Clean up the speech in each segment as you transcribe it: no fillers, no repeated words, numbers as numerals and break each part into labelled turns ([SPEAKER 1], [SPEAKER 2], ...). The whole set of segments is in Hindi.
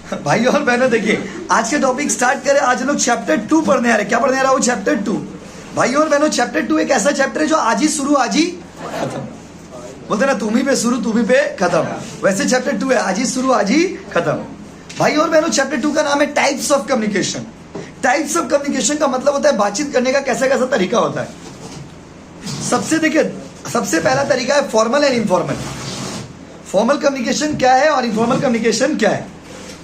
[SPEAKER 1] भाई और बहनों देखिए, आज के टॉपिक स्टार्ट करें। आज लोग चैप्टर 2 पढ़ने आ रहे हैं। क्या पढ़ने आ रहा हूँ? चैप्टर 2। भाई और बहनों, चैप्टर 2 एक ऐसा चैप्टर है जो आज ही शुरू आज ही खत्म। बोलते ना, तुम ही पे शुरू तुम ही पे खत्म, वैसे चैप्टर 2 है, आज ही शुरू आज ही खत्म। भाई और बहनों, चैप्टर 2 का नाम है types of communication. Types of communication का मतलब होता है बातचीत करने का कैसा कैसा तरीका होता है। सबसे पहला तरीका है formal and informal. Formal communication क्या है और इनफॉर्मल कम्युनिकेशन क्या है?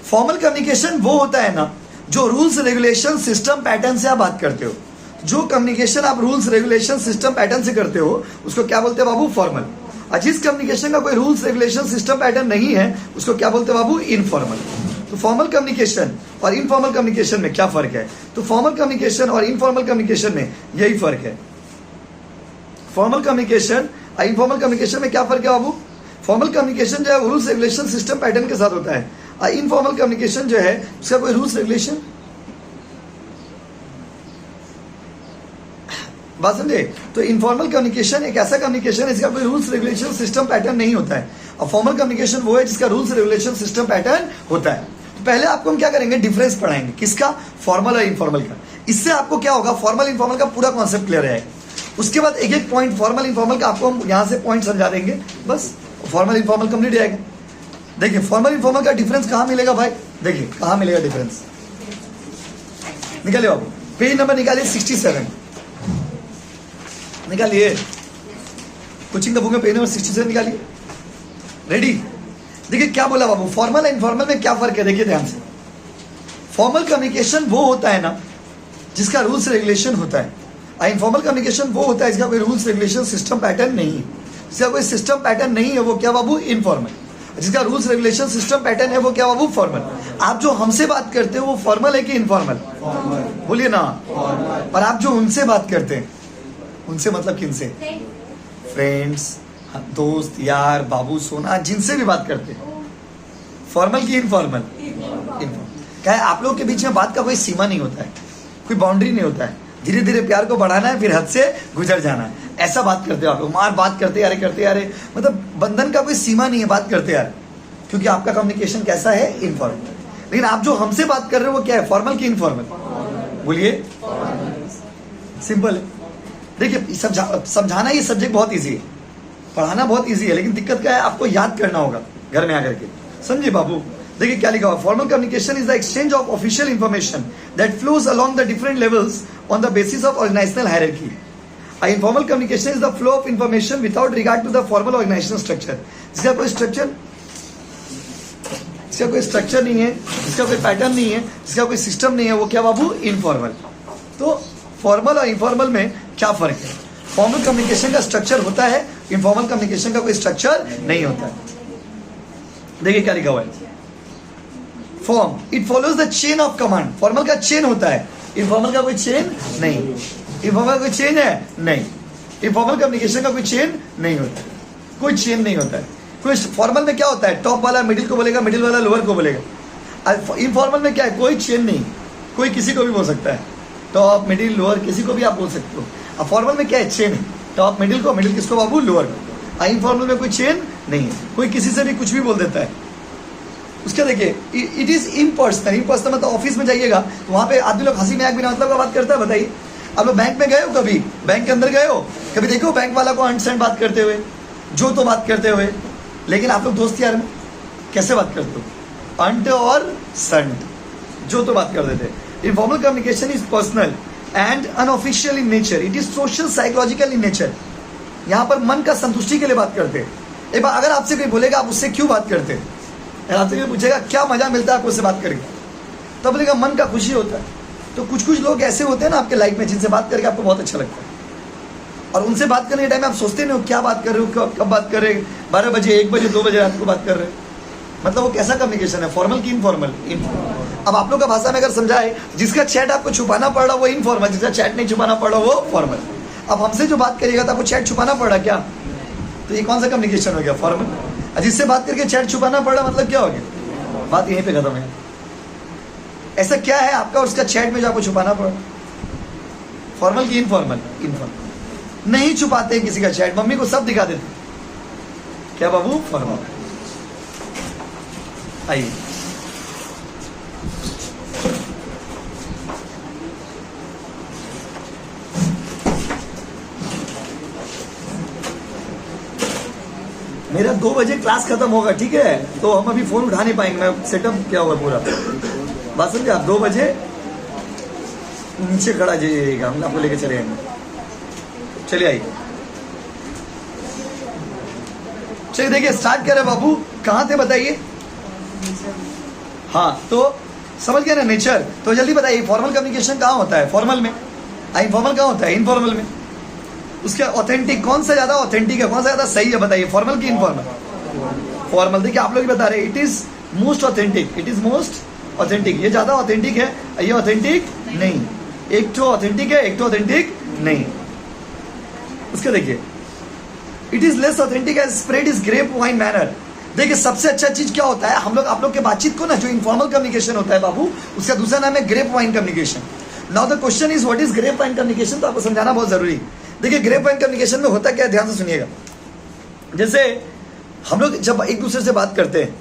[SPEAKER 1] फॉर्मल कम्युनिकेशन वो होता है ना जो रूल्स रेगुलेशन सिस्टम पैटर्न से आप बात करते हो। जो कम्युनिकेशन आप रूल्स रेगुलेशन सिस्टम पैटर्न से करते हो उसको क्या बोलते हैं बाबू? फॉर्मल। और जिस कम्युनिकेशन का कोई रूल्स रेगुलेशन सिस्टम पैटर्न नहीं है उसको क्या बोलते हैं बाबू? इनफॉर्मल। तो फॉर्मल कम्युनिकेशन और इनफॉर्मल कम्युनिकेशन में क्या फर्क है? तो फॉर्मल कम्युनिकेशन और इनफॉर्मल कम्युनिकेशन में यही फर्क है। फॉर्मल कम्युनिकेशन और इनफॉर्मल कम्युनिकेशन में क्या फर्क है बाबू? फॉर्मल कम्युनिकेशन जो है रूल्स रेगुलेशन सिस्टम पैटर्न के साथ होता है, और इनफॉर्मल कम्युनिकेशन जो है उसका कोई रूल्स रेगुलेशन, बात समझे? तो इनफॉर्मल कम्युनिकेशन एक ऐसा कम्युनिकेशन है जिसका कोई रूल्स रेगुलेशन सिस्टम पैटर्न नहीं होता है, और फॉर्मल कम्युनिकेशन वो है जिसका रूल्स रेगुलेशन सिस्टम पैटर्न होता है। तो पहले आपको हम क्या करेंगे? डिफरेंस पढ़ाएंगे। किसका? फॉर्मल और इनफॉर्मल का। इससे आपको क्या होगा? फॉर्मल इनफॉर्मल का पूरा कॉन्सेप्ट क्लियर है। उसके बाद एक एक पॉइंट फॉर्मल इनफॉर्मल का आपको हम यहाँ से पॉइंट समझा देंगे, बस फॉर्मल इनफॉर्मल कंप्लीट जाएगा। देखिए फॉर्मल इनफॉर्मल का डिफरेंस कहाँ मिलेगा भाई? देखिए कहाँ मिलेगा डिफरेंस, निकालिए बाबू। पेज नंबर निकालिए 67, निकालिए कोचिंग द बुक में पेज नंबर 67 निकालिए। रेडी? देखिए क्या बोला बाबू, फॉर्मल एंड इनफॉर्मल में क्या फर्क है? देखिए ध्यान से। फॉर्मल कम्युनिकेशन वो होता है ना जिसका रूल्स रेगुलेशन होता है, और इनफॉर्मल कम्युनिकेशन वो होता है जिसका कोई रूल्स रेगुलेशन सिस्टम पैटर्न नहीं है। जिसका कोई सिस्टम पैटर्न नहीं है वो क्या बाबू? इनफॉर्मल। जिसका रूल्स रेगुलेशन सिस्टम पैटर्न है वो क्या बाबू? फॉर्मल। आप जो हमसे बात करते हो वो फॉर्मल है कि इनफॉर्मल? बोलिए ना। और आप जो उनसे बात करते हैं, उनसे मतलब किनसे? फ्रेंड्स, दोस्त, यार, बाबू, सोना, जिनसे भी बात करते हैं, फॉर्मल की इनफॉर्मल? इनफॉर्मल। क्या है, आप लोगों के बीच में बात का कोई सीमा नहीं होता है, कोई बाउंड्री नहीं होता है। धीरे धीरे प्यार को बढ़ाना है, फिर हद से गुजर जाना है, ऐसा बात करते हो आप लोग। मार बात करते यारे करते यारे, मतलब बंधन का कोई सीमा नहीं है, बात करते यार, क्योंकि आपका कम्युनिकेशन कैसा है? इनफॉर्मल। लेकिन आप जो हमसे बात कर रहे हो वो क्या है? फॉर्मल की इनफॉर्मल? बोलिए। सिंपल है। देखिए समझाना ये सब्जेक्ट बहुत ईजी है, पढ़ाना बहुत ईजी है, लेकिन दिक्कत क्या है? आपको याद करना होगा घर में आकर के। समझे बाबू? देखिए क्या लिखा हुआ, formal communication is the exchange of official information that flows along the different levels on the basis of organisational hierarchy. Informal communication is the flow of information without regard to the formal organisational structure. जिसका कोई स्ट्रक्चर नहीं है, जिसका कोई पैटर्न नहीं है, जिसका कोई सिस्टम नहीं है, वो क्या बाबू? इनफॉर्मल। तो फॉर्मल और इनफॉर्मल में क्या फर्क है? फॉर्मल कम्युनिकेशन का स्ट्रक्चर होता है, इनफॉर्मल कम्युनिकेशन का कोई स्ट्रक्चर नहीं होता है। देखिए क्या लिखा हुआ है, form it follows the chain of command. Formal का चेन होता है, इनफॉर्मल का कोई चेन नहीं। इनफॉर्मल का कोई चेन है नहीं, इनफॉर्मल कम्युनिकेशन का कोई चेन नहीं होता है, कोई चेन नहीं होता है। कोई फॉर्मल में क्या होता है? टॉप वाला मिडिल को बोलेगा, मिडिल वाला लोअर को बोलेगा। इनफॉर्मल में क्या है? कोई चेन नहीं, कोई किसी को भी बोल सकता है, टॉप मिडिल लोअर किसी को भी आप बोल सकते हो। अब फॉर्मल में क्या है? चेन है, टॉप मिडिल को, मिडिल किसको बाबू? लोअर को। इनफॉर्मल में कोई चेन नहीं है, कोई किसी से भी कुछ भी बोल देता है। उसके देखिए इट इज इम्पर्सनल। इम्पर्सनल मतलब ऑफिस में जाइएगा तो वहाँ पे आदमी लोग हंसी मजाक बिना मतलब का बात करता है। बताइए आप लोग बैंक में गए हो, कभी बैंक के अंदर गए हो, कभी देखो बैंक वाला को अंडरस्टैंड बात करते हुए, जो तो बात करते हुए। लेकिन आप लोग दोस्त यार में कैसे बात करते हो? अंट और संट, जो तो बात कर देते। Informal communication is personal and unofficial in nature. It is social psychological in nature. यहाँ पर मन का संतुष्टि के लिए बात करते हैं। एक बार अगर आपसे कोई बोलेगा आप उससे क्यों बात करते हैं, आपसे कोई पूछेगा क्या मजा मिलता है आपको उससे बात करके, तब बोलेगा मन का खुशी होता है। तो कुछ कुछ लोग ऐसे होते हैं ना आपके लाइफ में जिनसे बात करके आपको बहुत अच्छा लगता है, और उनसे बात करने के टाइम आप सोचते नहीं हो क्या बात कर रहे हो, कब बात कर रहे हैं, 12 बजे 1 बजे 2 बजे रात को बात कर रहे हैं। मतलब वो कैसा कम्युनिकेशन है? फॉर्मल की इनफॉर्मल? अब आप लोग का भाषा में अगर समझाए, जिसका चैट आपको छुपाना पड़ रहा वो इनफॉर्मल, जिसका चैट नहीं छुपाना पड़ रहा वो फॉर्मल। अब हमसे जो बात करिएगा तो आपको चैट छुपाना पड़ रहा क्या? तो ये कौन सा कम्युनिकेशन हो गया? फॉर्मल। जिससे बात करके चैट छुपाना पड़ रहा मतलब क्या हो गया? बात यहीं पे खत्म है। ऐसा क्या है आपका उसका चैट में जो आपको छुपाना पड़? फॉर्मल की इनफॉर्मल? इनफॉर्मल। नहीं छुपाते किसी का चैट, मम्मी को सब दिखा देते। क्या बाबू? फॉर्मल। आइए मेरा 2 बजे क्लास खत्म होगा, ठीक है, तो हम अभी फोन उठा नहीं पाएंगे, मैं सेटअप किया हुआ पूरा, बात समझे आप। 2 बजे नीचे खड़ा जाइएगा, हम आपको लेके चले आएंगे, चलिए आइए। चलिए देखिए स्टार्ट करें बाबू, कहाँ थे बताइए। हाँ तो समझ गए ना नेचर। तो जल्दी बताइए फॉर्मल कम्युनिकेशन कहाँ होता है, फॉर्मल में, इनफॉर्मल कहाँ होता है, इनफॉर्मल में। उसके ऑथेंटिक कौन सा ज्यादा ऑथेंटिक है, कौन सा ज्यादा सही है बताइए, फॉर्मल की इनफॉर्मल। फॉर्मल देखिए आप लोग भी बता रहे हैं, it is most authentic, it is most authentic, ये ज्यादा ऑथेंटिक है, ये ऑथेंटिक नहीं, एक तो ऑथेंटिक है, एक तो ऑथेंटिक नहीं। उसके देखिए it is less authentic as spread is grape vine manner. देखिए सबसे अच्छा चीज क्या होता है, हम लोग आप लोग के बातचीत को ना, जो इनफॉर्मल कम्युनिकेशन होता है बाबू, उसका दूसरा नाम है grape vine communication. Now the question is what is grape vine communication, तो आपको समझाना बहुत जरूरी। देखिए ग्रेप वाइन कम्युनिकेशन में होता क्या है, ध्यान से सुनिएगा। जैसे हम लोग जब एक दूसरे से बात करते हैं,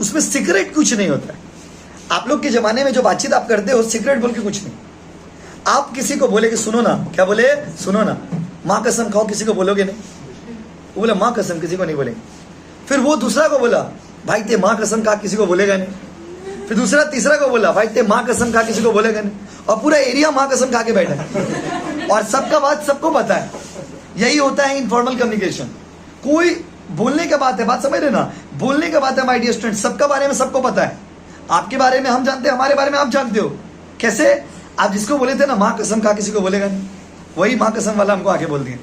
[SPEAKER 1] उसमें सीक्रेट कुछ नहीं होता है। आप लोग के जमाने में जो बातचीत आप करते हो, सीक्रेट बोल के कुछ नहीं। आप किसी को बोले कि सुनो ना, क्या बोले, सुनो ना, माँ कसम खाओ, किसी को बोलोगे नहीं, वो बोला माँ कसम, किसी को नहीं बोलेंगे। फिर वो दूसरा को बोला भाई ते माँ कसम खा, किसी को बोलेगा नहीं। फिर दूसरा तीसरा को बोला भाई ते माँ कसम खा, किसी को बोलेगा नहीं। और पूरा एरिया माँ कसम खा के बैठा है और सबका बात सबको पता है। यही होता है इनफॉर्मल कम्युनिकेशन। कोई बोलने का बात है, बात समझ रहे ना, बोलने का बात है माय डियर स्टूडेंट, सबका बारे में सबको पता है। आपके बारे में हम जानते हैं, हमारे बारे में आप जानते हो। कैसे, आप जिसको बोले थे ना माँ कसम खा, किसी को बोलेगा नहीं, वही माँ कसम वाला हमको आके बोल दिए,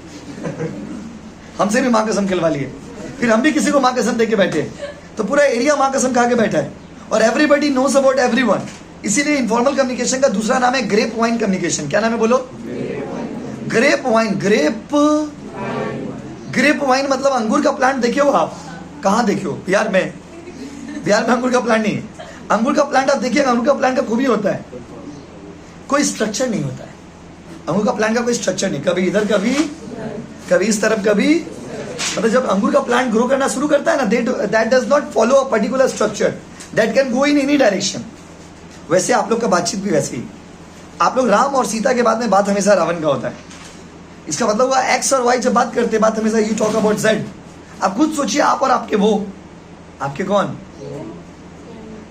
[SPEAKER 1] हमसे भी माँ कसम खिलवा लिए। फिर हम भी किसी को माँ कसम दे के बैठे, तो पूरा एरिया माँ कसम खा के बैठा है और एवरीबडी नोस अबाउट एवरीवन। इसीलिए इनफॉर्मल कम्युनिकेशन का दूसरा नाम है ग्रेप वाइन कम्युनिकेशन। क्या नाम है बोलो, ग्रेप वाइन। ग्रेप वाइन मतलब अंगूर का प्लांट देखे हो आप, कहाँ देखे हो, बिहार में अंगूर का प्लांट नहीं है। अंगूर का प्लांट आप देखिएगा, अंगूर का प्लांट का खूबी होता है, कोई स्ट्रक्चर नहीं होता है। अंगूर का प्लांट का कोई स्ट्रक्चर नहीं, कभी इधर कभी इस तरफ, कभी, मतलब जब अंगूर का प्लांट ग्रो करना शुरू करता है ना, that does not follow a particular structure, that can go in any direction. वैसे आप लोग का बातचीत भी वैसे ही। आप लोग राम और सीता के बाद में बात हमेशा रावण का होता है। इसका मतलब हुआ एक्स और वाई जब बात करते हैं, बात हमेशा यू टॉक अबाउट जेड। आप खुद सोचिए, आप और आपके वो, आपके कौन,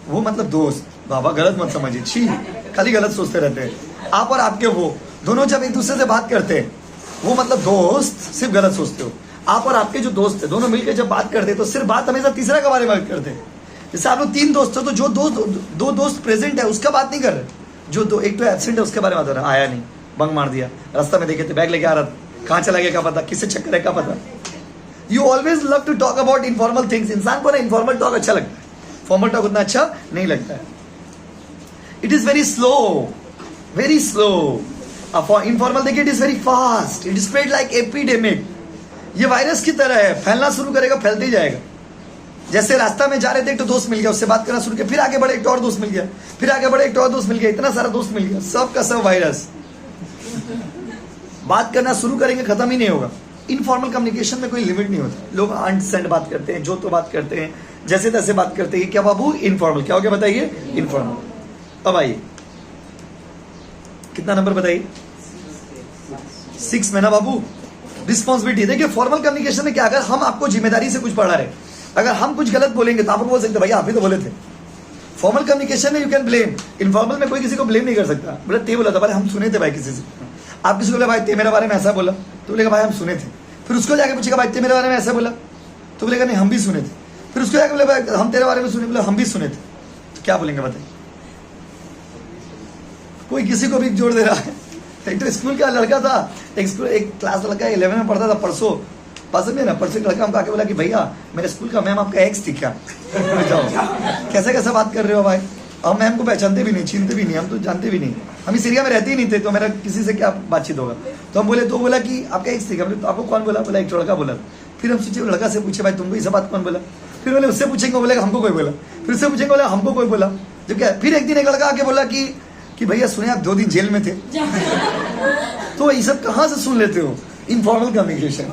[SPEAKER 1] वो मतलब दोस्त, बाबा गलत मत समझिए, छी, खाली गलत सोचते रहते हैं। आप और आपके वो दोनों जब एक दूसरे से बात करते हैं, वो मतलब दोस्त, सिर्फ गलत सोचते हो। आप और आपके जो दोस्त है, दोनों मिलकर जब बात करते हैं, तो सिर्फ बात हमेशा तीसरा के बारे में करते हैं। जैसे आप लोग 3 दोस्त हो, तो जो दो दोस्त प्रेजेंट है उसका बात नहीं कर रहे, जो दो एक तो एब्सेंट है उसके बारे में बता रहा, आया नहीं, बंक मार दिया, रास्ता में देखे थे, बैग लेके आ रहा था, कहाँ चला गया क्या पता, किससे चक्कर है क्या पता। You always love to talk about informal things. इंसान को ना इनफॉर्मल टॉक अच्छा लगता है, फॉर्मल टॉक उतना अच्छा नहीं लगता है। It is very slow, very slow. Informal देखिए, it is very fast, it is spread like epidemic. ये वायरस की तरह है, फैलना शुरू करेगा, फैलते ही जाएगा। जैसे रास्ता में जा रहे थे, एक तो दोस्त मिल गया, उससे बात करना शुरू किया, फिर आगे बढ़े एक और दोस्त मिल गया, फिर आगे बढ़े एक और दोस्त मिल गया, इतना सारा दोस्त मिल गया, सब का सब वायरस। बात करना शुरू करेंगे, खत्म ही नहीं होगा। इनफॉर्मल कम्युनिकेशन में कोई लिमिट नहीं होता। लोग अनसेंड बात करते हैं, जो तो बात करते हैं, जैसे तैसे बात करते हैं। क्या बाबू, इनफॉर्मल। क्या हो गया बताइए, इनफॉर्मल। अब आइए, कितना नंबर बताइए, 6 में ना बाबू। रिस्पॉन्सिबिलिटी। देखिए फॉर्मल कम्युनिकेशन में क्या, अगर हम आपको जिम्मेदारी से कुछ पढ़ा रहे, अगर हम कुछ गलत बोलेंगे तो आप बोल सकते भैया आप ही तो बोले थे। फॉर्मल कम्युनिकेशन में यू कैन ब्लेम, इनफॉर्मल में कोई किसी को ब्लेम नहीं कर सकता। बोला ते बोला था भाई, हम सुने थे भाई किसी से। आप किसी को बोले भाई ते मेरे बारे में ऐसा बोला, तो बोलेगा भाई हम सुने थे। फिर उसको जाके पूछेगा भाई ते मेरे बारे में ऐसा बोला, तो बोलेगा नहीं हम भी सुने थे। फिर उसको जाके बोले भाई हम तेरे बारे में सुने, बोले हम भी सुने थे। तो क्या बोलेंगे बताइए। कोई किसी को भी जोड़ दे रहा है। एक तो स्कूल का लड़का था, एक क्लास लड़का 11 में पढ़ता था, परसों पास में ना, परसों लड़का हमको आके बोला कि भैया मेरे स्कूल का मैम आपका एक्स थी क्या। कैसे कैसे बात कर रहे हो भाई, हम मैम को पहचानते भी नहीं, छीनते भी नहीं, हम तो जानते भी नहीं, हम इस एरिया में रहते ही नहीं थे, तो मेरा किसी से क्या बातचीत होगा। तो हम बोले, तो बोला कि आपका एक्स थी क्या। तो आपको कौन बोला, बोला एक लड़का बोला। फिर हम सोचे लड़का से पूछे भाई तुमको ये सब बात कौन बोला। फिर बोले उससे पूछेंगे, बोलेगा हमको कोई बोला। फिर उससे पूछेंगे, बोला हमको कोई बोला। जो क्या, फिर एक दिन एक लड़का आके बोला कि भैया सुने आप 2 दिन जेल में थे। तो ये सब कहाँ से सुन लेते हो। Informal communication.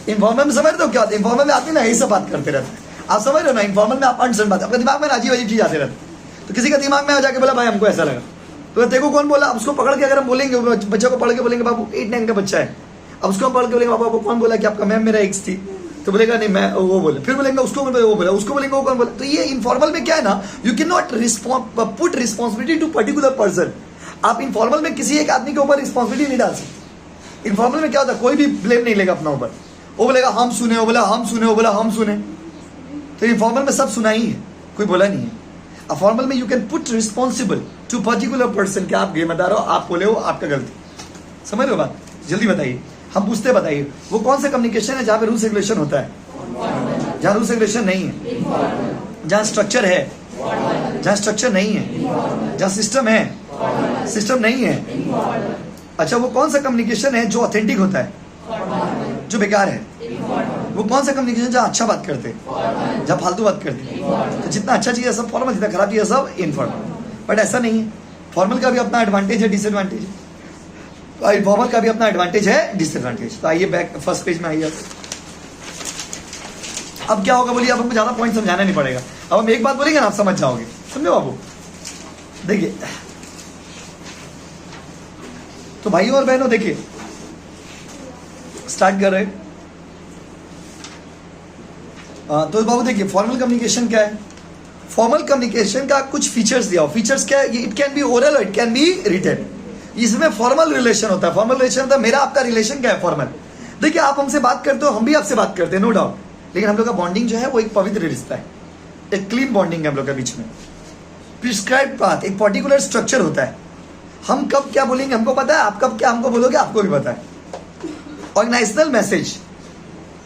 [SPEAKER 1] इनफॉर्मल में समझ रहे हो क्या, इनफॉर्मल में आते ना यही सब बात करते रहते। आप समझ रहे हो ना, इनफॉर्मल में आप अनसन बात, आपके दिमाग में अजीब अजीब चीज आते रहते। तो किसी का दिमाग में आ जाके बोला भाई हमको ऐसा लगा, तो देखो कौन बोला। अब उसको पकड़ के अगर हम बोलेंगे, बच्चे को पढ़ के बोलेंगे बाबू 8-9 का बच्चा है, अब उसको हम पढ़ के बोलेंगे बाबू आपको कौन बोला कि आपका मैम मेरा एक्स थी, तो बोलेगा नहीं मैं वो बोले, फिर बोलेंगे उसको वो बोला, उसको बोलेंगे वो कौन बोला। तो ये इनफॉर्मल में क्या है ना, you can not put responsibility to particular person. आप इनफॉर्मल में किसी एक आदमी के ऊपर रिस्पॉन्सिबिलिटी नहीं डाल सकते। इनफॉर्मल में क्या होता है, कोई भी ब्लेम नहीं लेगा अपना ऊपर, वो बोलेगा हम सुने, वो बोला हम सुने, वो बोला हम सुने। तो इनफॉर्मल में सब सुना ही है, कोई बोला नहीं है। अब फॉर्मल में you can put responsible to particular person कि आप जिम्मेदार हो, आप बोले हो, आपका गलती। समझ लो बात, जल्दी बताइए, हम पूछते बताइए वो कौन सा कम्युनिकेशन है जहाँ पे रूल्स रेगुलेशन होता है, जहाँ रूल्स रेगुलेशन नहीं है, जहाँ स्ट्रक्चर है, जहाँ स्ट्रक्चर नहीं है, जहाँ सिस्टम है, सिस्टम नहीं है। अच्छा, वो कौन सा कम्युनिकेशन है जो ऑथेंटिक होता है, जो बेकार है? वो कौन सा कम्युनिकेशन जहाँ अच्छा बात करते हैं, जहाँ फालतू बात करते हैं? तो जितना अच्छा चीज़ है सब फॉर्मल, जितना खराब चीज़ है सब इनफॉर्मल। बट ऐसा नहीं है, फॉर्मल का भी अपना एडवांटेज है, डिसएडवांटेज है, इनफॉर्मल का भी अपना एडवांटेज है, डिसएडवांटेज। तो आइए बैक फर्स्ट पेज में आइए। अब क्या होगा बोलिए, अब हमको ज्यादा पॉइंट समझाना नहीं पड़ेगा, अब हम एक बात बोलेंगे ना आप समझ जाओगे। समझो बाबू, देखिए तो भाइयों और बहनों देखिए, स्टार्ट कर रहे। तो बाबू देखिए फॉर्मल कम्युनिकेशन क्या है। फॉर्मल कम्युनिकेशन का कुछ फीचर्स दिया हो। फीचर्स क्या है, इट कैन बी ओरल और इट कैन बी रिटन। इसमें फॉर्मल रिलेशन होता है। फॉर्मल रिलेशन होता है, मेरा आपका रिलेशन क्या है, फॉर्मल। देखिए आप हमसे बात करते हो, हम भी आपसे बात करते हैं, नो डाउट, लेकिन हम लोग का बॉन्डिंग जो है वो एक पवित्र रिश्ता है, एक क्लीन बॉन्डिंग है हम लोग के बीच में। प्रिस्क्राइब पाथ, एक पर्टिकुलर स्ट्रक्चर होता है। हम कब क्या बोलेंगे हमको पता है, आप कब क्या हमको बोलोगे आपको भी पता है। ऑर्गेनाइजेशनल मैसेज,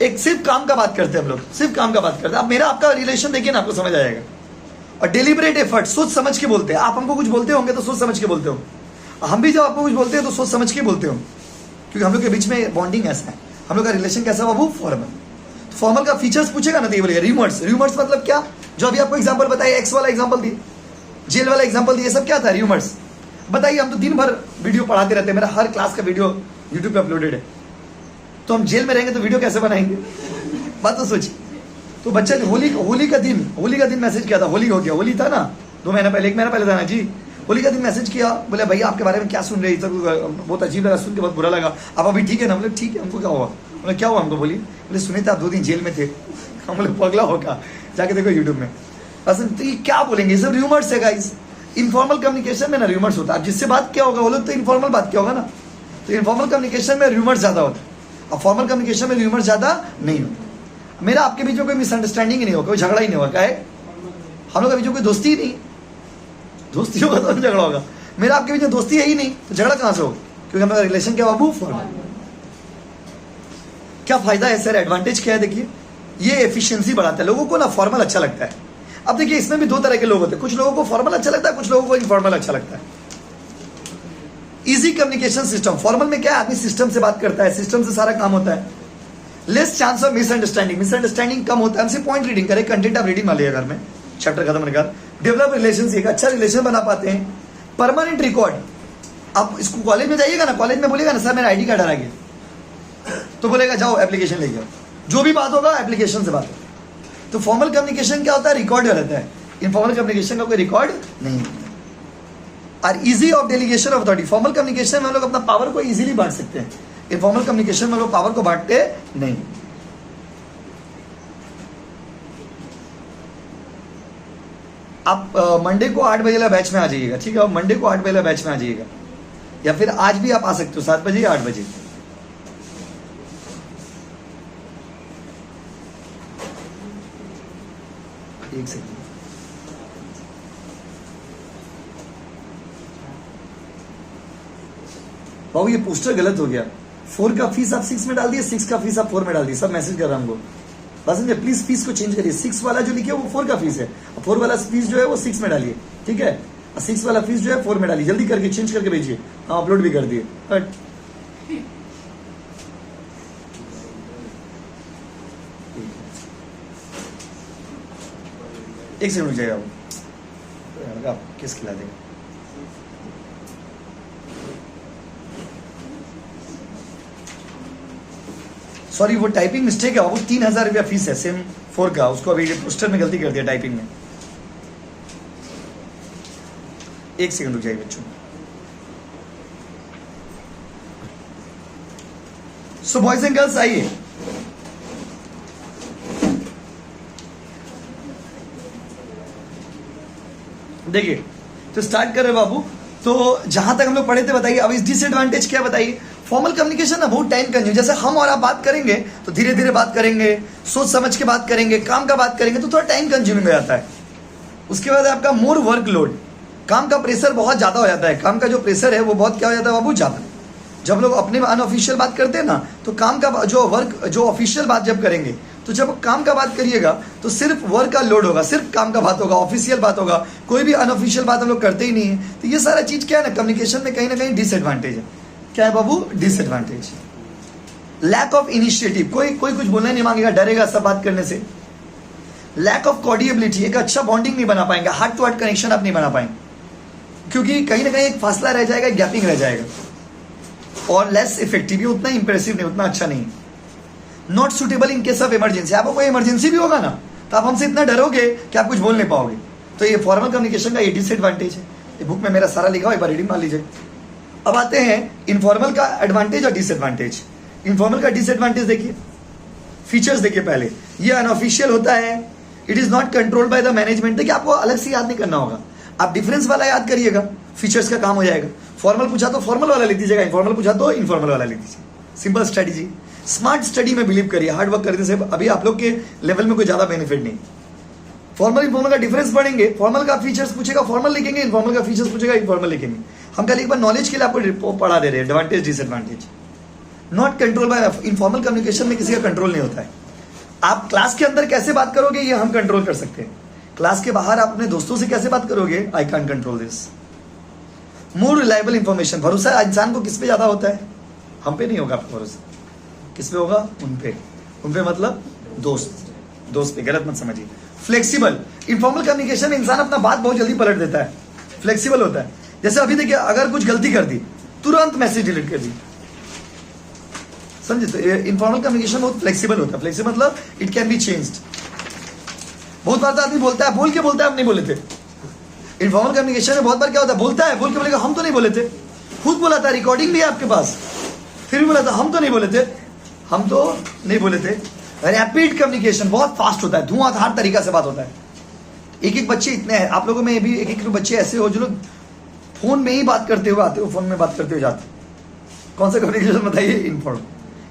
[SPEAKER 1] एक सिर्फ काम का बात करते हैं हम लोग, सिर्फ काम का बात करते हैं। आप मेरा आपका रिलेशन देखिए ना, आपको समझ आएगा। और डेलिबरेट एफर्ट, सोच समझ के बोलते हैं। आप हमको कुछ बोलते होंगे तो सोच समझ के बोलते हो, हम भी जब आपको कुछ बोलते हैं तो सोच समझ के बोलते हो, क्योंकि हम लोग के बीच में बॉन्डिंग ऐसा है, हम लोग का रिलेशन कैसा है बाबू, फॉर्मल। तो फॉर्मल का फीचर्स पूछेगा ना तो ये बोलेगा र्यूमर्स। र्यूमर्स मतलब क्या, जो अभी आपको एग्जांपल बताया, एक्स वाला एग्जांपल दिए, जेल वाला एग्जांपल दिए, सब क्या था, र्यूमर्स। बताइए, हम तो दिन भर वीडियो पढ़ाते रहते हैं, मेरा हर क्लास का वीडियो यूट्यूब पे अपलोडेड है। तो हम जेल में रहेंगे तो वीडियो कैसे बनाएंगे, बात तो सोचिए। तो बच्चे होली का दिन मैसेज किया था, होली हो गया, होली था ना 2 महीना पहले, 1 महीना पहले था ना जी। होली का दिन मैसेज किया, बोले भैया आपके बारे में क्या सुन रहे हैं, बहुत अजीब लगा, सुन के बहुत बुरा लगा, आप अभी ठीक है ना? बोले ठीक है, हमको क्या हुआ? बोले क्या हुआ हमको? बोले सुने थे आप 2 दिन जेल में थे। हम बोले पगला होगा, जाके देखो यूट्यूब में। असल तो ये क्या बोलेंगे, ये सब र्यूमर्स है गाइस। इनफॉर्मल कम्युनिकेशन में ना र्यूमर्स होता है। अब जिससे बात क्या होगा वो लोग तो इनफॉर्मल बात क्या होगा ना। तो इनफॉर्मल कम्युनिकेशन में र्यूमर्स ज्यादा होता है और फॉर्मल कम्युनिकेशन में र्यूमर्स ज्यादा नहीं होता। मेरा आपके बीच में कोई मिसअंडरस्टैंडिंग ही नहीं होगा, कोई झगड़ा ही नहीं होगा। क्या है, हम लोग के बीच में कोई दोस्ती ही नहीं, दोस्ती होगा तो झगड़ा होगा। मेरा आपके बीच में दोस्ती है ही नहीं तो झगड़ा कहां से होगा, क्योंकि हमारा रिलेशन क्या बाबू, फॉर्मल। क्या फायदा है सर, एडवांटेज क्या है? देखिए ये एफिशिएंसी बढ़ाता है, लोगों को ना फॉर्मल अच्छा लगता है। अब देखिए इसमें भी 2 तरह के लोग होते हैं, कुछ लोगों को फॉर्मल अच्छा लगता है, कुछ लोगों को इनफॉर्मल अच्छा लगता है। इजी कम्युनिकेशन सिस्टम, फॉर्मल में क्या है, आदमी सिस्टम से बात करता है, सिस्टम से सारा काम होता है। Less chance of misunderstanding, misunderstanding कम होता है। हमसे पॉइंट रीडिंग करें, कंटेंट आप रीडिंग वाले घर में, चैप्टर खत्म होने के बाद डेवलप रिलेशन, एक अच्छा रिलेशन बना पाते हैं। परमानेंट रिकॉर्ड, आप इसको कॉलेज में जाइएगा ना, कॉलेज में बोलेगा ना सर मेरा आईडी कार्ड हरा गया, तो बोलेगा जाओ एप्लीकेशन लेके आओ, जो भी बात होगा एप्लीकेशन से बात होगा। तो फॉर्मल कम्युनिकेशन क्या होता है, रिकॉर्ड रहता है। इनफॉर्मल कम्युनिकेशन का कोई रिकॉर्ड नहीं। और easy of delegation of authority, formal communication में हम लोग अपना पावर को इजीली बांट सकते हैं, इनफॉर्मल कम्युनिकेशन में हम लोग पावर को बांटते नहीं। आप मंडे को 8 बजे वाला बैच में आ जाइएगा, ठीक है? आप मंडे को 8 बजे वाला बैच में आ जाइएगा, या फिर आज भी आप आ सकते हो 7 बजे या 8 बजे। एक सेकंड, बाबू ये पोस्टर गलत हो गया। 4 का फीस आप 6 में डाल दिए, 6 का फीस आप 4 में डाल दिए। सब मैसेज कर रहा हूँ हमको, बस प्लीज फीस को चेंज करिए। 6 वाला जो लिखे वो 4 का फीस है, 4 वाला फीस जो है वो 6 में डालिए, ठीक है? 6 वाला फीस जो है 4 में डालिए, जल्दी करके चेंज करके भेजिए। हाँ अपलोड भी कर दिए। बट एक सेकंड रुक जाएगा वो, आप किस खिला देगा। सॉरी वो टाइपिंग मिस्टेक है, वो 3000 रुपया फीस है सेम 4 का, उसको अभी पोस्टर में गलती कर दिया टाइपिंग में। एक सेकंड रुक जाइए बच्चों। सो बॉयज एंड गर्ल्स आइए, देखिए, तो स्टार्ट करें बाबू। तो जहां तक हम लोग पढ़े थे बताइए, अब इस डिसएडवांटेज क्या बताइए। फॉर्मल कम्युनिकेशन ना बहुत टाइम कंज्यूम, जैसे हम और आप बात करेंगे तो धीरे धीरे बात करेंगे, सोच समझ के बात करेंगे, काम का बात करेंगे तो थोड़ा टाइम कंज्यूमिंग हो जाता है। उसके बाद आपका मोर वर्कलोड, काम का प्रेशर बहुत ज्यादा हो जाता है। काम का जो प्रेशर है वो बहुत क्या हो जाता है बाबू, ज्यादा। जब लोग अपने में अनऑफिशियल बात करते हैं ना, तो काम का जो ऑफिशियल बात जब करेंगे, तो जब काम का बात करिएगा तो सिर्फ वर्क का लोड होगा, सिर्फ काम का बात होगा, ऑफिशियल बात होगा, कोई भी अनऑफिशियल बात हम लोग करते ही नहीं है। तो ये सारा चीज क्या है ना, कम्युनिकेशन में कहीं ना कहीं डिसएडवांटेज है। क्या है बाबू, डिसएडवांटेज। लैक ऑफ इनिशिएटिव, कोई कुछ बोलना नहीं मांगेगा, डरेगा सब बात करने से। लैक ऑफ कोऑर्डिनेबिलिटी, एक अच्छा बॉन्डिंग नहीं बना पाएंगे, हार्ट टू हार्ट कनेक्शन आप नहीं बना पाएंगे, क्योंकि कहीं ना कहीं एक फासला रह जाएगा, गैपिंग रह जाएगा। और लेस इफेक्टिव, ये उतना इंप्रेसिव नहीं, उतना अच्छा नहीं। Not suitable in case of emergency, आपको कोई इमरजेंसी भी होगा ना, तो आप हमसे इतना डरोगे कि आप कुछ बोल नहीं पाओगे। तो ये फॉर्मल कम्युनिकेशन का ये डिसएडवांटेज है। ये बुक में मेरा सारा लिखा हुआ, एक बार रीडिंग मान लीजिए। अब आते हैं इनफॉर्मल का एडवांटेज और डिसएडवांटेज। इनफॉर्मल का डिसएडवांटेज देखिए, फीचर्स देखिए पहले। ये अनऑफिशियल होता है, it is not controlled by the management. देखिए, आपको अलग से याद नहीं करना होगा, आप डिफरेंस वाला याद करिएगा, फीचर्स का काम हो जाएगा। फॉर्मल पूछा तो फॉर्मल वाला लिख दीजिएगा, इनफॉर्मल पूछा तो इनफॉर्मल वाला लिख दीजिए। Simple strategy. स्मार्ट स्टडी में बिलीव करिए, हार्ड वर्क करने से अभी आप लोग के लेवल में कोई ज्यादा बेनिफिट नहीं। फॉर्मल इनफॉर्मल का डिफरेंस पढ़ेंगे, फॉर्मल का फीचर्स पूछेगा फॉर्मल लिखेंगे, इनफॉर्मल का फीचर्स पूछेगा इनफॉर्मल लिखेंगे। हम कल एक बार नॉलेज के लिए आपको पढ़ा दे रहे हैं, advantage disadvantage. Not control by, informal communication में किसी का कंट्रोल नहीं होता है। आप क्लास के अंदर कैसे बात करोगे ये हम कंट्रोल कर सकते हैं, क्लास के बाहर आप अपने दोस्तों से कैसे बात करोगे, I can control this. More reliable information, भरोसा इंसान को किस पे ज्यादा होता है, हम पे नहीं होगा आपका भरोसा, किस पे होगा, उन पे मतलब दोस्त पे, गलत मत समझिए। फ्लेक्सिबल, इनफॉर्मल कम्युनिकेशन में इंसान अपना बात बहुत जल्दी पलट देता है, फ्लेक्सिबल होता है। जैसे अभी देखिए, अगर कुछ गलती कर दी तुरंत मैसेज डिलीट कर दी, समझे। तो इनफॉर्मल कम्युनिकेशन बहुत फ्लेक्सिबल होता है। फ्लेक्सिबल मतलब इट कैन बी चेंज्ड। बहुत बार तो आदमी बोलता है, बोल के बोलता है हम नहीं बोले थे। इनफॉर्मल कम्युनिकेशन में बहुत बार क्या होता है, बोलता है, बोल के बोलेगा हम तो नहीं बोले थे, खुद बोला था, रिकॉर्डिंग भी है आपके पास, फिर भी बोला था हम तो नहीं बोले थे, हम तो नहीं बोले थे। रैपिड कम्युनिकेशन बहुत फास्ट होता है, धुआंधार तरीका से बात होता है। एक बच्चे इतने हैं, आप लोगों में भी एक बच्चे ऐसे हो जो लोग फोन में ही बात करते हुए आते हो, फोन में बात करते हुए जाते। कौन सा कम्युनिकेशन बताइए, इनफॉर्मल।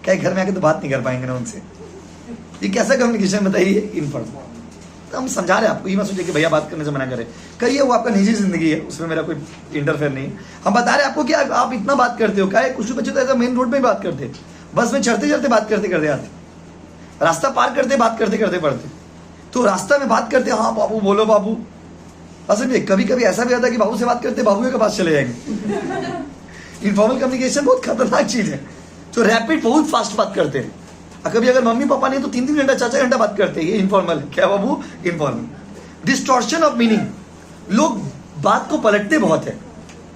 [SPEAKER 1] क्या घर में आके तो बात नहीं कर पाएंगे ना उनसे, ये कैसा कम्युनिकेशन बताइए, इनफॉर्मल। तो हम समझा रहे हैं आपको, ये मत सोचिए कि भैया बात करने से मना करें, करिए, वो आपका निजी जिंदगी है, उसमें मेरा कोई इंटरफेयर नहीं है। हम बता रहे हैं आपको कि आप इतना बात करते हो, क्या है, कुछ बच्चे तो ऐसा मेन रोड पे ही बात करते, बस में चढ़ते चढ़ते बात करते करते आते, रास्ता पार करते बात करते करते पढ़ते, तो रास्ता में बात करते, हाँ बाबू बोलो बाबू। असल में कभी कभी ऐसा भी होता है कि बाबू से बात करते बाबू के पास चले जाएंगे। इनफॉर्मल कम्युनिकेशन बहुत खतरनाक चीज है। तो रैपिड, बहुत फास्ट बात करते हैं, कभी अगर मम्मी पापा नहीं तो 3-3 घंटा 4-4 घंटा बात करते हैं, ये इनफॉर्मल है। क्या बाबू, इनफॉर्मल। डिस्टॉर्शन ऑफ मीनिंग, लोग बात को पलटते बहुत है,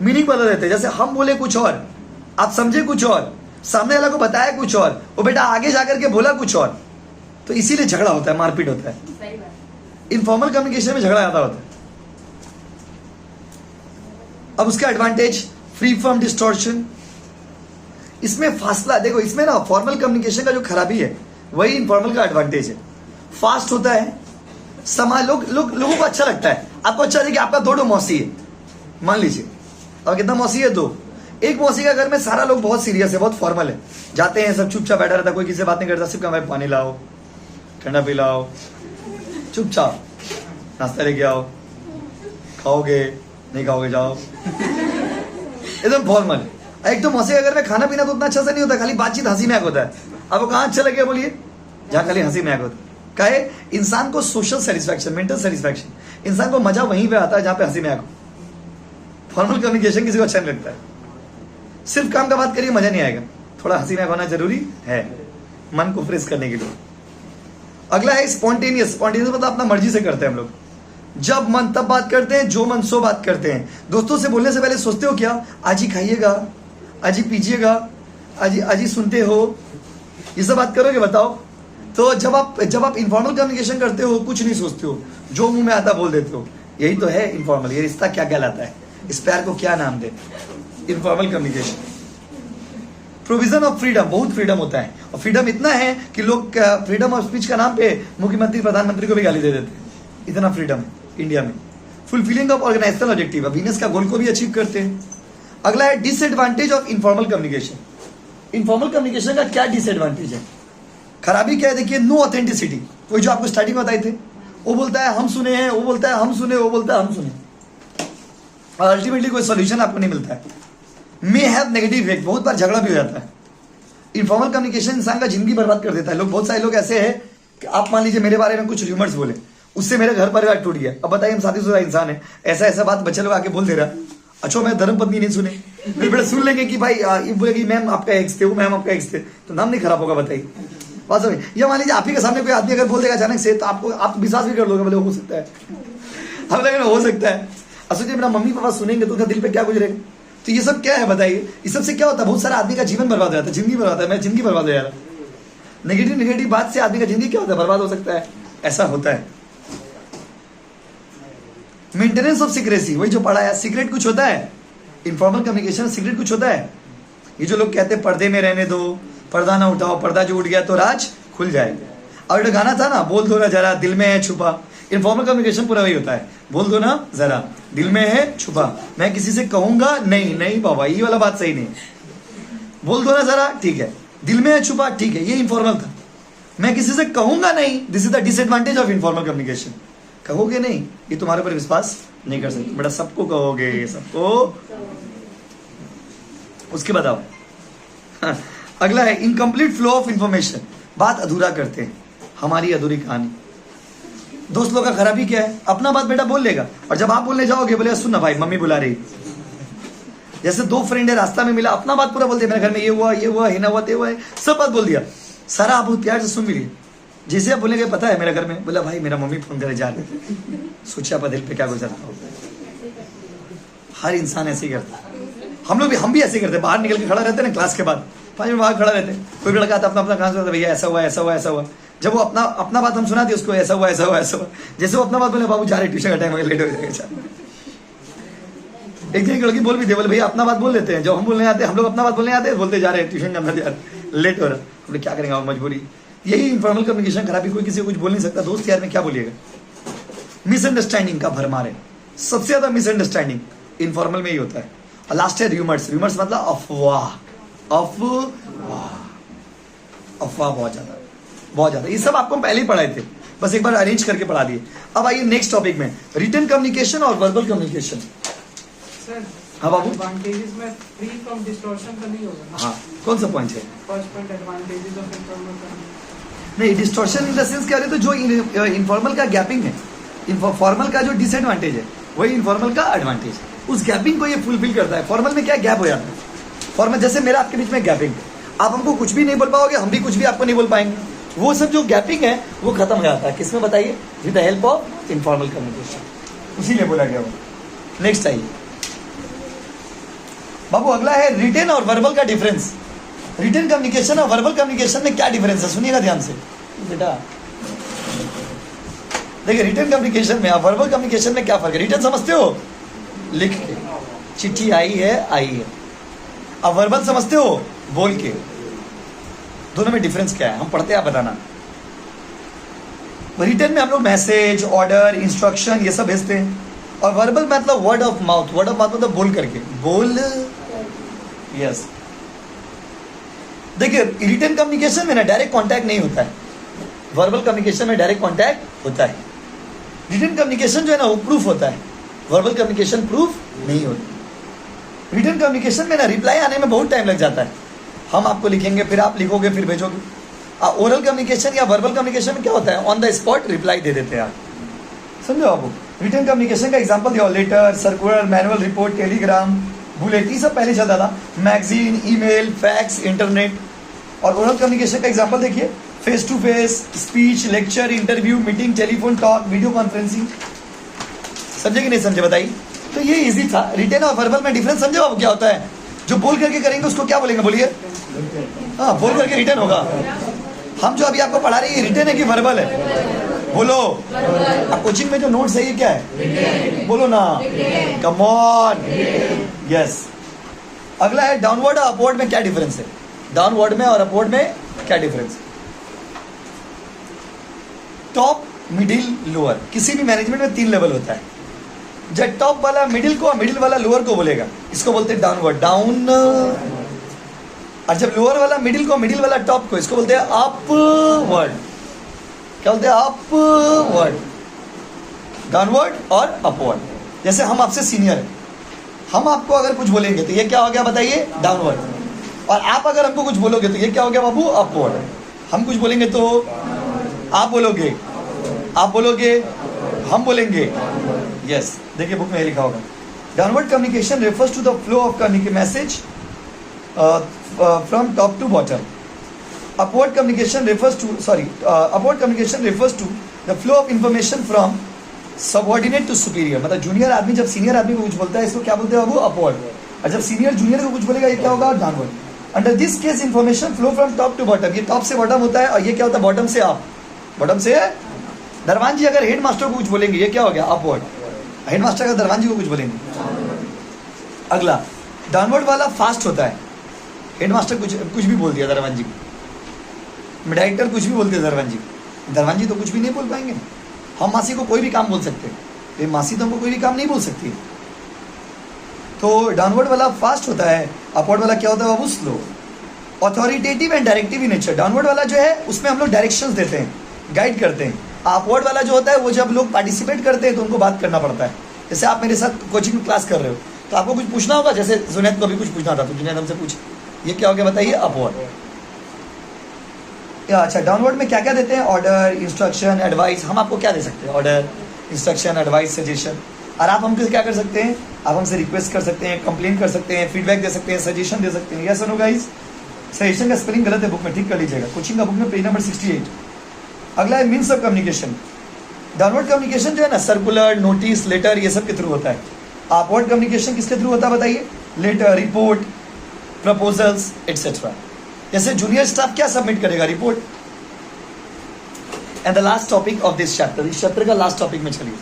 [SPEAKER 1] मीनिंग बदल देते हैं। जैसे हम बोले कुछ और, आप समझे कुछ और, सामने वाला को बताया कुछ और, वो बेटा आगे जाकर के बोला कुछ और, तो इसीलिए झगड़ा होता है, मारपीट होता है। इनफॉर्मल कम्युनिकेशन में झगड़ा ज्यादा होता है। अब उसका एडवांटेज, फ्री फ्रॉम डिस्टॉर्शन, इसमें फासला देखो, इसमें ना फॉर्मल कम्युनिकेशन का जो खराबी है वही इनफॉर्मल का एडवांटेज है। फास्ट होता है, लोगों को अच्छा लगता है। आपको अच्छा लगे कि आपका 2 मौसी है, मान लीजिए, अब कितना मौसी है, 2। एक मौसी का घर में सारा लोग बहुत सीरियस है, बहुत फॉर्मल है, जाते हैं सब चुपचाप बैठा रहता, कोई किसी से बात नहीं करता, सिर्फ कहा पानी लाओ, ठंडा पिलाओ, चुपचाप नाश्ता लेके आओ, खाओगे नहीं खाओगे जाओ, एकदम फॉर्मल। एक तो मौसी के घर में खाना पीना तो उतना अच्छा से नहीं होता, खाली बातचीत हंसी मजाक होता है। आपको कहाँ अच्छा लगे बोलिए, जहाँ खाली हंसी मजाक होता है। कहे इंसान को सोशल सेटिस्फैक्शन, मेंटल सेटिस्फैक्शन, इंसान को मजा वहीं पे आता है जहाँ पे हंसी मजाक हो। फॉर्मल कम्युनिकेशन किसी को अच्छा नहीं लगता है, सिर्फ काम का बात करिए मजा नहीं आएगा, थोड़ा हंसी मजाक होना जरूरी है मन को फ्रेश करने के लिए। अगला है स्पॉन्टेनियस। स्पॉन्टेनियस मतलब अपना मर्जी से करते हैं हम लोग, जब मन तब बात करते हैं, जो मन सो बात करते हैं। दोस्तों से बोलने से पहले सोचते हो क्या, आज ही खाइएगा, आज ही पीजिएगा, आज ही सुनते हो, ये सब बात करोगे बताओ। तो जब आप इनफॉर्मल कम्युनिकेशन करते हो, कुछ नहीं सोचते हो, जो मुंह में आता बोल देते हो, यही तो है इनफॉर्मल। ये रिश्ता क्या कहलाता है, इस प्यार को क्या नाम दे, informal communication. Provision of freedom, बहुत फ्रीडम होता है, और फ्रीडम इतना है कि लोग फ्रीडम ऑफ स्पीच का नाम पे मुख्यमंत्री प्रधानमंत्री को भी गाली दे देते हैं, इतना फ्रीडम है इंडिया में। Fulfilling of organisational objective, business का गोल को भी अचीव करते हैं। अगला है disadvantage of informal communication. Informal communication का क्या डिसएडवांटेज है, खराबी क्या है? देखिए, नो ऑथेंटिसिटी। वही जो आपको स्टार्टिंग में बताए थे, वो बोलता है हम सुने हैं, वो बोलता है हम सुने, वो बोलता है हम सुने, और अल्टीमेटली कोई सोल्यूशन आपको नहीं मिलता है। मे हैव नेगेटिव इफेक्ट, बहुत बार झगड़ा भी हो जाता है। इनफॉर्मल कम्युनिकेशन इंसान का जिंदगी बर्बाद कर देता है। लोग, बहुत सारे लोग ऐसे हैं कि आप मान लीजिए मेरे बारे में कुछ र्यूमर्स बोले, उससे मेरा घर परिवार टूट गया। अब बताइए, हम शादीशुदा इंसान है, ऐसा ऐसा बात बच्चे लोग आके बोल दे रहा, अच्छा मैं धर्मपत्नी नहीं सुने, फिर बड़े सुन लेंगे कि भाई ये बोलेगी मैम आपका एक्स थे, वो मैम आपका एक्स थे, तो नाम नहीं खराब होगा? बताइए बात समझ। या मान लीजिए आप ही के सामने कोई आदमी अगर बोल देगा अचानक से, तो आपको आप विश्वास भी कर लोगे, बोले हो सकता है, अब लगे हो सकता है। असो जी मेरा मम्मी पापा सुनेंगे तो उनका दिल पे क्या गुजरेगा? तो ये सब क्या है बताइए? इस सब से क्या होता है? बहुत सारा आदमी का जीवन बर्बाद हो जाता है, जिंदगी बर्बाद होता है, मैं जिंदगी बर्बाद हो जा रहा है। नेगेटिव बात से आदमी का जिंदगी क्या होता है? बर्बाद हो सकता है, ऐसा होता है। मेंटेनेंस ऑफ सीक्रेसी, वही जो पढ़ा है, सीक्रेट कुछ होता है इनफॉर्मल कम्युनिकेशन में, सीक्रेट कुछ होता है। ये जो लोग कहते हैं पर्दे में रहने दो, पर्दा ना उठाओ, पर्दा जो उठ गया तो राज खुल जाए। और जो गाना था ना, बोल दो ना जरा दिल में है छुपा, इनफॉर्मल कम्युनिकेशन पूरा वही होता है। बोल दो ना जरा दिल में है छुपा, मैं किसी से कहूंगा नहीं, नहीं बाबा ये वाला बात सही नहीं। बोल दो ना जरा, ठीक है, दिल में है छुपा, ठीक है, ये इनफॉर्मल था। मैं किसी से कहूंगा नहीं, this is the disadvantage of informal communication. कहोगे नहीं, ये तुम्हारे ऊपर विश्वास नहीं कर सकते, बेटा सबको कहोगे, सबको। उसके बाद आओ, अगला है इनकम्प्लीट फ्लो ऑफ इंफॉर्मेशन, बात अधूरा करते हैं, हमारी अधूरी कहानी। दोस्त लोग का खराबी क्या है? अपना बात बेटा बोल लेगा, और जब आप बोलने जाओगे बोलेगा सुन ना भाई मम्मी बुला रही। जैसे दो फ्रेंड है, रास्ता में मिला, अपना बात पूरा बोल दिया, मेरे घर में ये हुआ, ये हुआ, है ना हुआ, ते हुआ है, सब बात बोल दिया, सारा आप प्यार से सुन भी लिए। जैसे आप बोलेंगे पता है मेरे घर में, बोला भाई मेरा मम्मी फोन करे जा रहे थे, सोचा आप दिल पे क्या गुजरता हो। हर इंसान ऐसे ही करता है, हम भी ऐसे ही करते हैं। बाहर निकल के खड़ा रहते हैं ना क्लास के बाद, 5 मिनट बाहर खड़ा रहते हैं, कोई भी लड़का आता अपना कहां से भैया ऐसा हुआ, ऐसा हुआ, ऐसा हुआ। जब वो अपना बात हम सुनाते उसको, ऐसा हुआ, ऐसा हुआ, ऐसा हुआ। जैसे वो अपना बात बोले, बाबू जा रहे ट्यूशन का टाइम हो, लेट हो जाएगा। एक दिन एक लड़की बोल भी दे, बोले भैया अपना बात बोल लेते हैं, जब हम बोलने आते हैं, हम लोग अपना बात बोलने आते हैं, बोलते जा रहे हैं ट्यूशन का अंदर यार लेट हो रहा। बोले क्या करेंगे, मजबूरी। यही इनफॉर्मल कम्युनिकेशन खराबी, कोई किसी को कुछ बोल नहीं सकता। दोस्त यार में क्या बोलिएगा? मिसअंडरस्टैंडिंग का भरमार है, सबसे ज्यादा मिसअंडरस्टैंडिंग इनफॉर्मल में ही होता है। और लास्ट है र्यूमर्स। र्यूमर्स मतलब अफवाह, अफवाह बहुत ज्यादा। ये सब आपको पहले ही पढ़ाए थे, बस एक बार अरेंज करके पढ़ा दिए। अब आइए नेक्स्ट टॉपिक में, रिटन कम्युनिकेशन और वर्बल कम्युनिकेशन। हाँ बाबू,
[SPEAKER 2] एडवांटेजेस में फ्री फ्रॉम डिस्टॉर्शन का नहीं होगा ना?
[SPEAKER 1] हाँ कौन सा पॉइंट है?
[SPEAKER 2] First point advantages of informal communication.
[SPEAKER 1] नहीं, डिस्टॉर्शन इन द सेंस क्या है, तो जो इनफॉर्मल का गैपिंग है, फॉर्मल का जो डिसएडवांटेज है वही इनफॉर्मल का एडवांटेज है। उस गैपिंग को ये फुलफिल करता है। फॉर्मल में क्या गैप हो जाता है, फॉर्मल जैसे मेरा आपके बीच में गैपिंग, आप हमको कुछ भी नहीं बोल पाओगे, हम भी कुछ भी आपको नहीं बोल पाएंगे। वो सब जो गैपिंग है वो खत्म हो जाता है, किसमें बताइए? With the help of informal communication, उसी लिए बोला गया वो। नेक्स्ट आइए बाबू, अगला है रिटेन और वर्बल का डिफरेंस। रिटेन कम्युनिकेशन और वर्बल कम्युनिकेशन में क्या डिफरेंस है, सुनिएगा ध्यान से बेटा। देखिए रिटेन कम्युनिकेशन में और वर्बल कम्युनिकेशन में क्या फर्क है? रिटेन समझते हो, लिख के, चिट्ठी आई है। अब वर्बल समझते हो, बोल के। दोनों में डिफरेंस क्या है, हम पढ़ते हैं, आप बताना। रिटेन में हम लोग मैसेज, ऑर्डर, इंस्ट्रक्शन ये सब भेजते हैं, और वर्बल मतलब word of mouth. Word of mouth मतलब बोल करके, बोल। यस, देखिए रिटेन कम्युनिकेशन में ना डायरेक्ट कांटेक्ट नहीं होता है, वर्बल कम्युनिकेशन में डायरेक्ट कांटेक्ट होता है। रिटेन कम्युनिकेशन जो है ना वो प्रूफ होता है, वर्बल कम्युनिकेशन प्रूफ नहीं होता। रिटेन कम्युनिकेशन में ना रिप्लाई आने में बहुत टाइम लग जाता है, हम आपको लिखेंगे, फिर आप लिखोगे, फिर भेजोगे। ओरल कम्युनिकेशन या वर्बल कम्युनिकेशन में क्या होता है, ऑन द स्पॉट रिप्लाई दे देते हैं आप, समझो आपको। रिटेन कम्युनिकेशन का एग्जांपल दिया, letter, circular, manual report, telegram, bulletin, सब पहले चलता था, मैगजीन, ईमेल, फैक्स, इंटरनेट। और ओरल कम्युनिकेशन का एग्जांपल देखिए, face to face, speech, lecture, interview, meeting, telephone talk, video conferencing. समझे कि नहीं समझे बताइए? तो ये इजी था। रिटेन और वर्बल में डिफरेंस समझे आप क्या होता है? जो बोल करके करेंगे उसको क्या बोलेंगे, बोलिए? हाँ, बोल करके रिटेन होगा। हम जो अभी आपको पढ़ा रहे हैं रिटेन है कि वर्बल है? बोलो। अब कोचिंग में जो नोट्स है ये क्या है, बोलो ना, कम ऑन। यस, अगला है डाउनवर्ड और अपवर्ड में क्या डिफरेंस है? डाउनवर्ड में और अपवर्ड में क्या डिफरेंस है? Top, middle, lower. किसी भी मैनेजमेंट में 3 लेवल होता है, जब टॉप वाला मिडिल को और मिडिल वाला लोअर को बोलेगा, इसको बोलते हैं डाउनवर्ड, डाउन। और जब लोअर वाला मिडिल को, मिडिल वाला टॉप को, इसको बोलते हैं अपवर्ड। क्या बोलते हैं? अपवर्ड, डाउनवर्ड और अपवर्ड। जैसे हम आपसे सीनियर हैं, हम आपको अगर कुछ बोलेंगे तो ये क्या हो गया बताइए? डाउनवर्ड। और आप अगर हमको कुछ बोलोगे तो ये क्या हो गया बाबू? अपवर्ड। हम कुछ बोलेंगे तो आप बोलोगे, आप बोलोगे, हम बोलेंगे। यस, देखिए बुक में लिखा होगा, downward communication refers to the flow of message from top to bottom. Upward communication refers to upward communication refers to the flow of information from subordinate to superior. मतलब जूनियर आदमी जब सीनियर आदमी को कुछ बोलता है, इसको क्या बोलते हैं बाबू? अपवर्ड। और जब सीनियर जूनियर को कुछ बोलेगा, ये क्या होगा? Downward. Under this case information flow from top to bottom. ये टॉप से बॉटम होता है, और ये क्या होता है? बॉटम से अप। बॉटम से दरवान जी अगर हेड मास्टर को कुछ बोलेंगे, ये क्या हो गया? अपवर्ड। हेड मास्टर अगर दरवान जी को कुछ बोलेंगे। अगला डाउनवर्ड वाला फास्ट होता है। हेड मास्टर कुछ भी बोल दिया दरवान जी को, डायरेक्टर कुछ भी बोल दिया दरवान जी को, दरवान जी तो कुछ भी नहीं बोल पाएंगे। हम मासी को कोई भी काम बोल सकते हैं, ये मासी तो हमको कोई भी काम नहीं बोल सकती। तो डाउनवर्ड वाला फास्ट होता है, अपवर्ड वाला क्या होता है बाबू? Slow. Authoritative and directive in nature. Downward वाला जो है उसमें हम लोग डायरेक्शंस देते हैं, गाइड करते हैं। अपवर्ड वाला जो होता है वो जब लोग पार्टिसिपेट करते हैं तो उनको बात करना पड़ता है। जैसे आप मेरे साथ कोचिंग क्लास कर रहे हो तो आपको कुछ पूछना होगा, जैसे जुनैद को भी कुछ पूछना था तो जुनैद हमसे पूछ, ये क्या हो गया बताइए? अपवर्ड। अच्छा, डाउनवर्ड में क्या क्या देते हैं? Order, instruction, advice. हम आपको क्या दे सकते हैं? Order, instruction, advice, suggestion. और आप हमसे क्या कर सकते हैं? आप हमसे रिक्वेस्ट कर सकते हैं, कंप्लेन कर सकते हैं, फीडबैक दे सकते हैं, सजेशन दे सकते हैं। Yes no guys? सजेशन का स्पेलिंग गलत है बुक में, ठीक कर लीजिएगा। कोचिंग का बुक में पेज नंबर 68। अगला है means of communication. Downward communication जो है ना, सर्कुलर, नोटिस, लेटर, ये सब के थ्रू होता है। अपवर्ड कम्युनिकेशन किसके थ्रू होता है बताइए? Letter, report, proposals etcetera. जैसे जूनियर स्टाफ क्या सबमिट करेगा? Report. And the last topic of this chapter, इस चैप्टर का लास्ट टॉपिक में चलिए।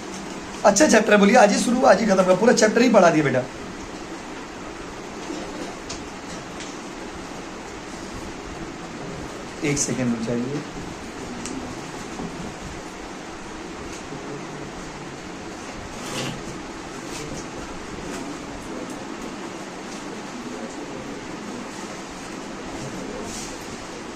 [SPEAKER 1] अच्छा चैप्टर बोलिए, आज ही शुरू, आज ही खत्म कर, पूरा चैप्टर ही पढ़ा दिए बेटा। एक सेकेंड रुक जाइए।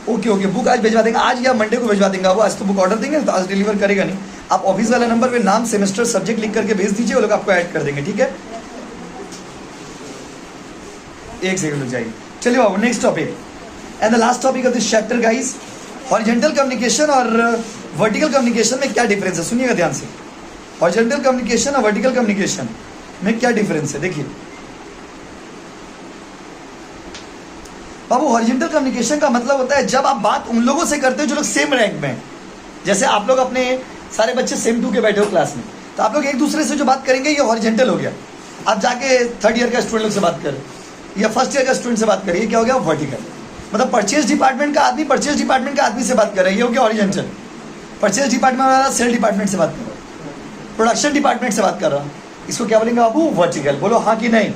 [SPEAKER 1] ओके, बुक आज भिजवा देंगे, आज या मंडे को भिजवा देंगे। वो आज तो बुक ऑर्डर देंगे तो आज डिलीवर करेगा नहीं। आप ऑफिस वाला नंबर पे नाम, सेमेस्टर, सब्जेक्ट लिख करके भेज दीजिए, वो लोग आपको ऐड कर देंगे, ठीक है? एक सेकंड रुक जाइए। चलिए बाबू, next topic and the last topic of this chapter guys, horizontal communication और वर्टिकल कम्युनिकेशन में क्या डिफरेंस है? सुनिएगा ध्यान से। हॉरिजॉन्टल कम्युनिकेशन और वर्टिकल कम्युनिकेशन में क्या डिफरेंस है? देखिए बाबू, हॉरिजॉन्टल कम्युनिकेशन का मतलब होता है जब आप बात उन लोगों से करते हो जो लोग सेम रैंक में हैं। जैसे आप लोग अपने सारे बच्चे सेम 2 के बैठे हो क्लास में, तो आप लोग एक दूसरे से जो बात करेंगे ये हॉरिजॉन्टल हो गया। आप जाके 3rd ईयर का स्टूडेंट लोग से बात करें या 1st ईयर का स्टूडेंट से बात करें, ये क्या हो गया? वर्टिकल। मतलब परचेज डिपार्टमेंट का आदमी परचेज डिपार्टमेंट का आदमी से बात कर रहा है, ये हो गया हॉरिजॉन्टल। परचेज डिपार्टमेंट वाला सेल डिपार्टमेंट से बात कर रहा है, प्रोडक्शन डिपार्टमेंट से बात कर रहा है, इसको क्या बोलेंगे बाबू? वर्टिकल। बोलो हाँ कि नहीं?